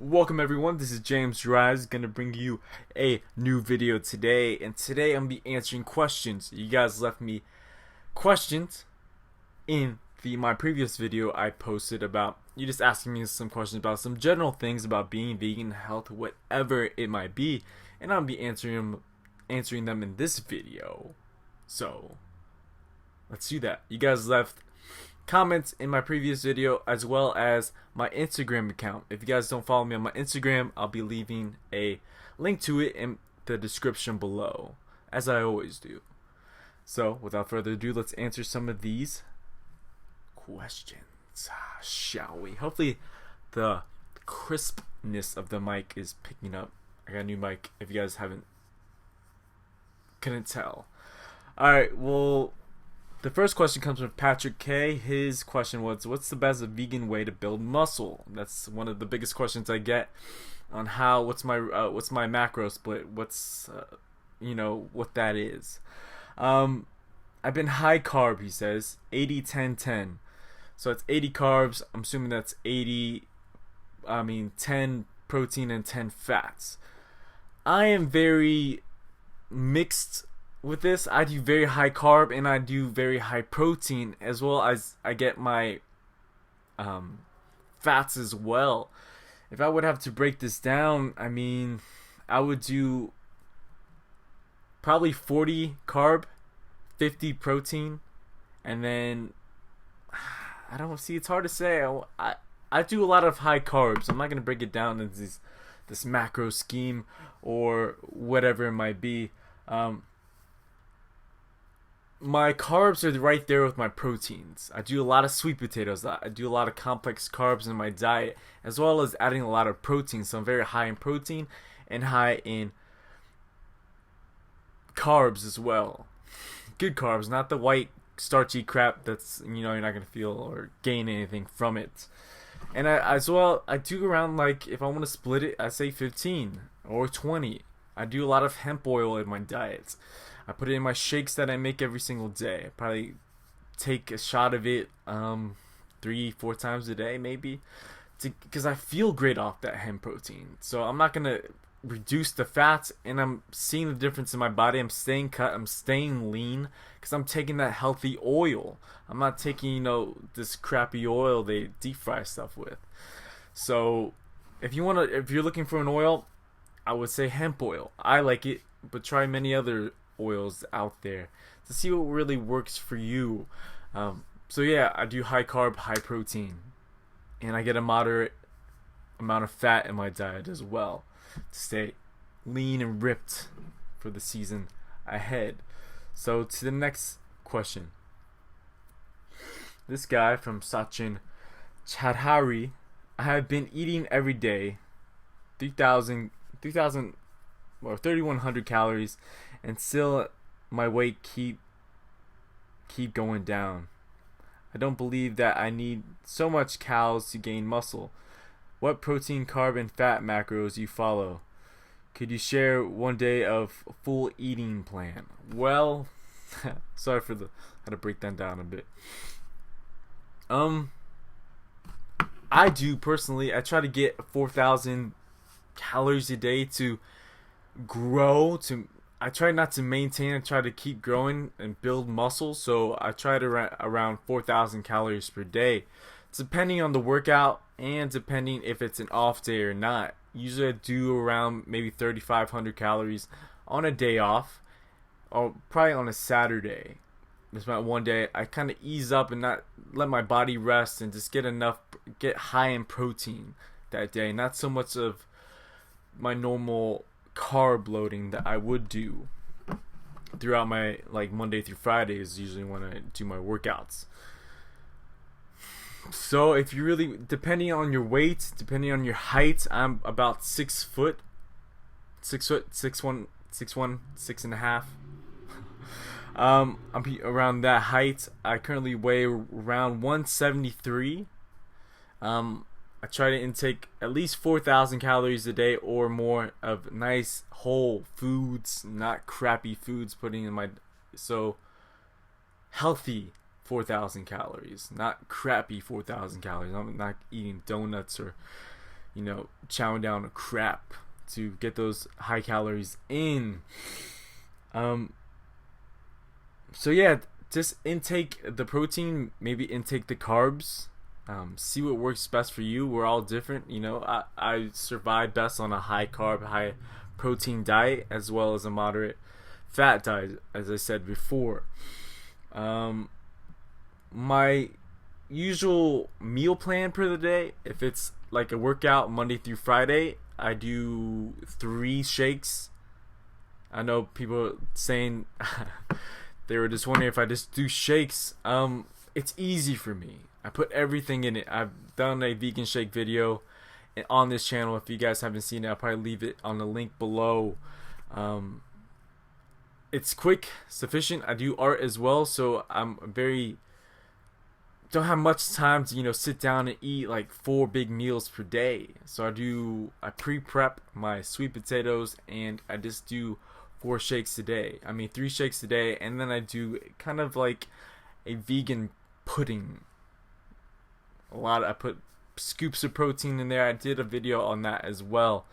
Welcome everyone, this is James Rise, gonna bring you a new video today, and today I'm gonna be answering questions. You guys left me questions in my previous video I posted about you just asking me some questions about some general things about being vegan, health, whatever it might be, and I'll be answering them in this video. So let's do that. You guys left comments in my previous video as well as my Instagram account. If you guys don't follow me on my Instagram, I'll be leaving a link to it in the description below, as I always do. So without further ado, let's answer some of these questions, shall we? Hopefully the crispness of the mic is picking up. I got a new mic if you guys couldn't tell. Alright, well, the first question comes from Patrick K. His question was, what's the best vegan way to build muscle? That's one of the biggest questions I get on what's my macro split, what that is. I've been high carb, he says, 80-10-10. So it's 80 carbs, I'm assuming that's 10 protein and 10 fats. I am very mixed with this. I do very high carb and I do very high protein, as well as I get my fats as well. If I would have to break this down, I would do probably 40 carb, 50 protein, and then I don't see, it's hard to say. I do a lot of high carbs. I'm not gonna break it down into this macro scheme or whatever it might be. My carbs are right there with my proteins. I do a lot of sweet potatoes. I do a lot of complex carbs in my diet, as well as adding a lot of protein. So I'm very high in protein and high in carbs as well. Good carbs, not the white starchy crap that's, you're not going to feel or gain anything from it. And I do around, like, if I want to split it, I say 15 or 20. I do a lot of hemp oil in my diet. I put it in my shakes that I make every single day. I probably take a shot of it 3-4 times a day, maybe, because I feel great off that hemp protein. So I'm not gonna reduce the fats, and I'm seeing the difference in my body. I'm staying cut, I'm staying lean, because I'm taking that healthy oil. I'm not taking this crappy oil they deep fry stuff with. So if you're looking for an oil, I would say hemp oil. I like it, but try many other oils out there to see what really works for you. So yeah, I do high carb, high protein, and I get a moderate amount of fat in my diet as well to stay lean and ripped for the season ahead. So to the next question. This guy from Sachin Chadhari, I have been eating every day 3,000 or 3,100 calories, and still my weight keep going down. I don't believe that I need so much calories to gain muscle. What protein, carb, and fat macros you follow? Could you share one day of full eating plan? Well, sorry for how to break that down a bit. I do personally, I try to get 4,000 calories a day to grow. I try not to maintain, I try to keep growing and build muscle. So I try to around 4,000 calories per day, depending on the workout and depending if it's an off day or not. Usually I do around maybe 3,500 calories on a day off, or probably on a Saturday. It's about one day I kind of ease up and not let my body rest and just get high in protein that day. Not so much of my normal carb loading that I would do throughout my, like, Monday through Friday is usually when I do my workouts. So if you really, depending on your weight, depending on your height, I'm about 6 foot, 6'1", 6.5. I'm around that height. I currently weigh around 173. I try to intake at least 4,000 calories a day or more of nice whole foods, not crappy foods putting in my, so healthy 4,000 calories, not crappy 4,000 calories. I'm not eating donuts or chowing down crap to get those high calories in. So yeah, just intake the protein, maybe intake the carbs. See what works best for you. We're all different. I survive best on a high carb, high protein diet, as well as a moderate fat diet, as I said before. My usual meal plan for the day, if it's like a workout Monday through Friday, I do 3 shakes. I know people saying they were just wondering if I just do shakes. It's easy for me. I put everything in it. I've done a vegan shake video on this channel. If you guys haven't seen it, I'll probably leave it on the link below. It's quick, sufficient. I do art as well, so don't have much time to sit down and eat like 4 big meals per day. So I pre-prep my sweet potatoes, and I just do 4 shakes a day. 3 shakes a day, and then I do kind of like a vegan pudding. I put scoops of protein in there. I did a video on that as well,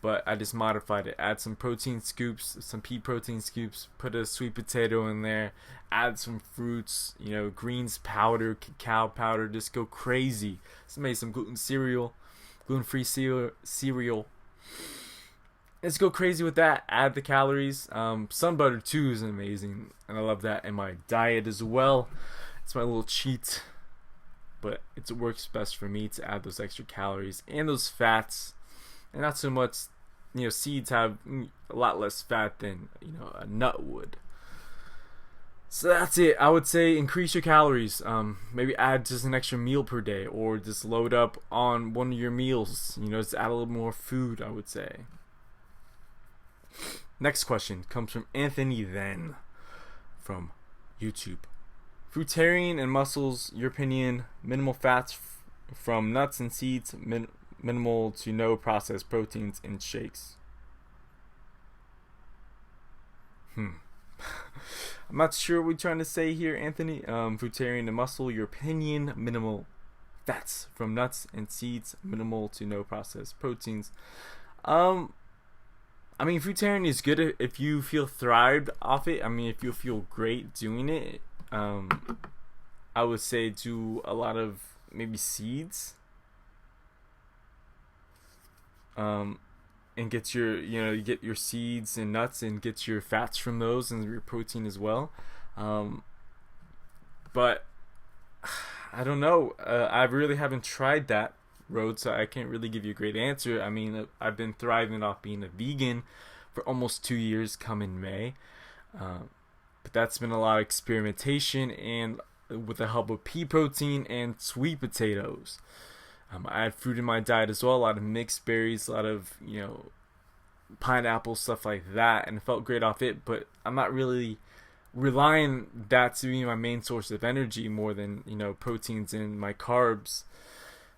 but I just modified it. Add some protein scoops, some pea protein scoops, put a sweet potato in there, add some fruits, greens powder, cacao powder, just go crazy. Just made some gluten-free cereal. Let's go crazy with that. Add the calories. Sun butter too is amazing, and I love that in my diet as well. It's my little cheat, but it works best for me to add those extra calories and those fats. And not so much, seeds have a lot less fat than, a nut would. So that's it. I would say increase your calories. Maybe add just an extra meal per day, or just load up on one of your meals. Just add a little more food, I would say. Next question comes from Anthony Then from YouTube. Fruitarian and mussels, your opinion, minimal fats from nuts and seeds, minimal to no processed proteins in shakes. I'm not sure what we're trying to say here, Anthony. Fruitarian and mussel, your opinion, minimal fats from nuts and seeds, minimal to no processed proteins. Fruitarian is good if you feel thrived off it. If you feel great doing it. I would say do a lot of maybe seeds. And get your, you get your seeds and nuts and get your fats from those and your protein as well. But I don't know. I really haven't tried that road, so I can't really give you a great answer. I've been thriving off being a vegan for almost 2 years come in May. But that's been a lot of experimentation, and with the help of pea protein and sweet potatoes. I had fruit in my diet as well, a lot of mixed berries, a lot of, pineapple, stuff like that, and it felt great off it, but I'm not really relying that to be my main source of energy more than, proteins and my carbs.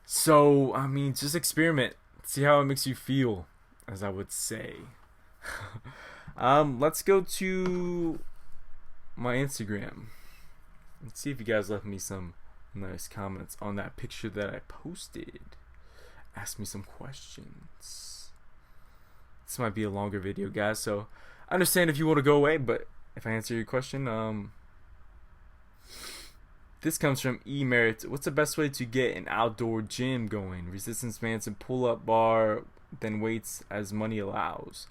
So, just experiment. See how it makes you feel, as I would say. Let's go to my Instagram. Let's see if you guys left me some nice comments on that picture that I posted. Ask me some questions. This might be a longer video, guys, so I understand if you want to go away, but if I answer your question, this comes from E Merit. What's the best way to get an outdoor gym going? Resistance bands and pull-up bar, then weights as money allows.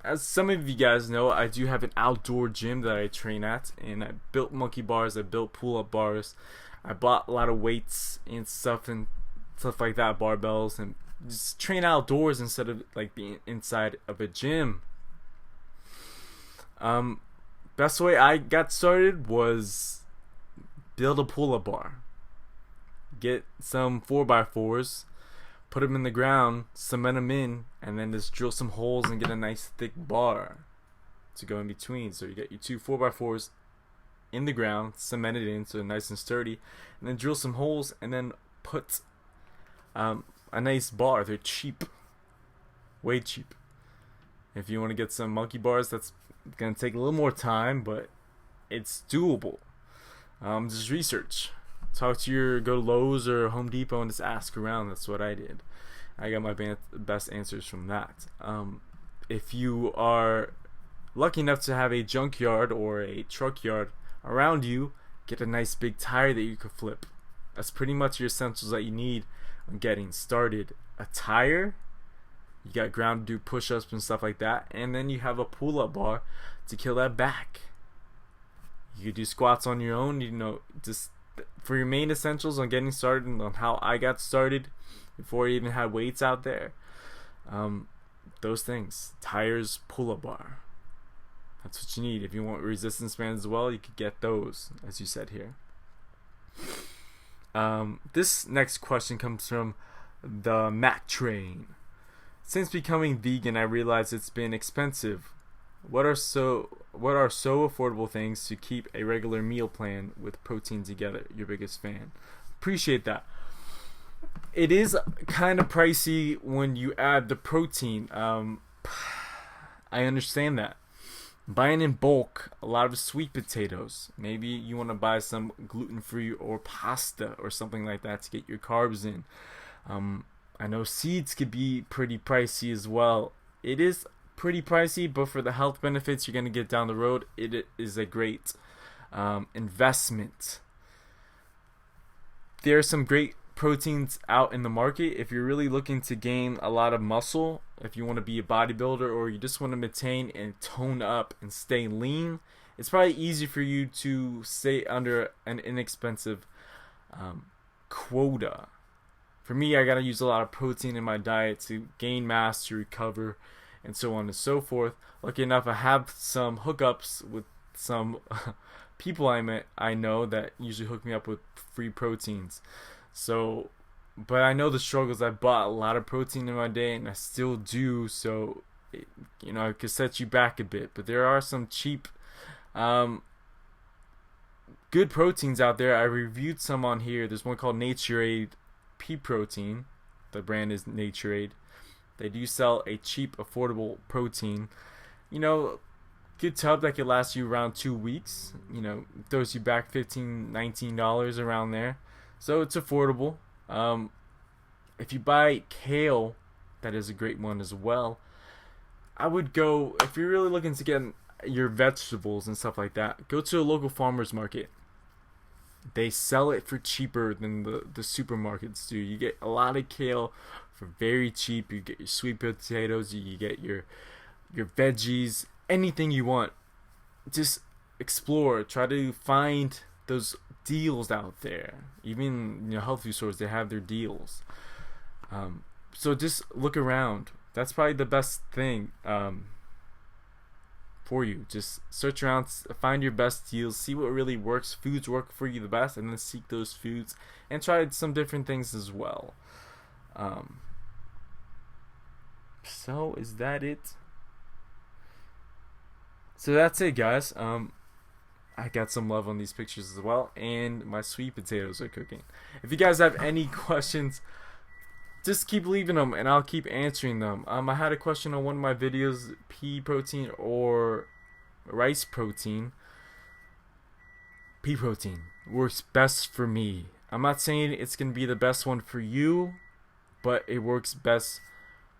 As some of you guys know, I do have an outdoor gym that I train at, and I built monkey bars, I built pull-up bars, I bought a lot of weights and stuff like that, barbells, and just train outdoors instead of like being inside of a gym. Best way I got started was build a pull-up bar. Get some 4x4s, put them in the ground, cement them in, and then just drill some holes and get a nice thick bar to go in between. So you get your 2 4x4s in the ground, cement it in so they're nice and sturdy, and then drill some holes and then put a nice bar. They're cheap, way cheap. If you want to get some monkey bars, that's gonna take a little more time, but it's doable. Just research. Go to Lowe's or Home Depot and just ask around. That's what I did. I got my best answers from that. If you are lucky enough to have a junkyard or a truck yard around you, get a nice big tire that you could flip. That's pretty much your essentials that you need when getting started. A tire, you got ground to do push-ups and stuff like that, and then you have a pull-up bar to kill that back. You could do squats on your own, you know, just for your main essentials on getting started and on how I got started before I even had weights out there. Those things, tires, pull-up bar. That's what you need. If you want resistance bands as well, you could get those, as you said here. This next question comes from the Mac Train. Since becoming vegan, I realized it's been expensive. What are so affordable things to keep a regular meal plan with protein together? Your biggest fan. Appreciate that. It is kind of pricey when you add the protein. I understand that. Buying in bulk, a lot of sweet potatoes. Maybe you want to buy some gluten-free or pasta or something like that to get your carbs in. I know seeds could be pretty pricey as well. It is pretty pricey, but for the health benefits you're going to get down the road, it is a great investment. There are some great proteins out in the market. If you're really looking to gain a lot of muscle, if you want to be a bodybuilder, or you just want to maintain and tone up and stay lean, it's probably easy for you to stay under an inexpensive quota. For me, I gotta use a lot of protein in my diet to gain mass, to recover, and so on and so forth. Lucky enough, I have some hookups with some people I know that usually hook me up with free proteins. So, but I know the struggles. I bought a lot of protein in my day, and I still do. So, it could set you back a bit. But there are some cheap, good proteins out there. I reviewed some on here. There's one called Naturade Pea Protein. The brand is Naturade. They do sell a cheap, affordable protein. Good tub that could last you around 2 weeks. Throws you back $15, $19 around there. So it's affordable. If you buy kale, that is a great one as well. I would go, if you're really looking to get your vegetables and stuff like that, go to a local farmer's market. They sell it for cheaper than the supermarkets do. You get a lot of kale for very cheap. You get your sweet potatoes, you get your veggies, anything you want. Just explore, try to find those deals out there. Even health food stores, they have their deals. So just look around. That's probably the best thing for you. Just search around, find your best deals, see what really works. Foods work for you the best, and then seek those foods and try some different things as well. So is that it? So that's it, guys. I got some love on these pictures as well, and my sweet potatoes are cooking. If you guys have any questions, just keep leaving them and I'll keep answering them. I had a question on one of my videos, pea protein or rice protein. Pea protein works best for me. I'm not saying it's going to be the best one for you, but it works best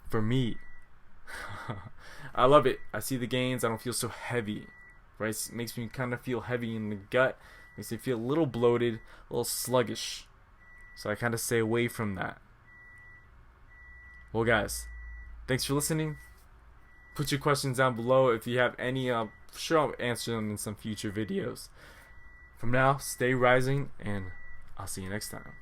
for me. I love it. I see the gains. I don't feel so heavy. Rice makes me kind of feel heavy in the gut. Makes me feel a little bloated, a little sluggish. So I kind of stay away from that. Well, guys, thanks for listening. Put your questions down below. If you have any, sure I'll answer them in some future videos. From now, stay rising, and I'll see you next time.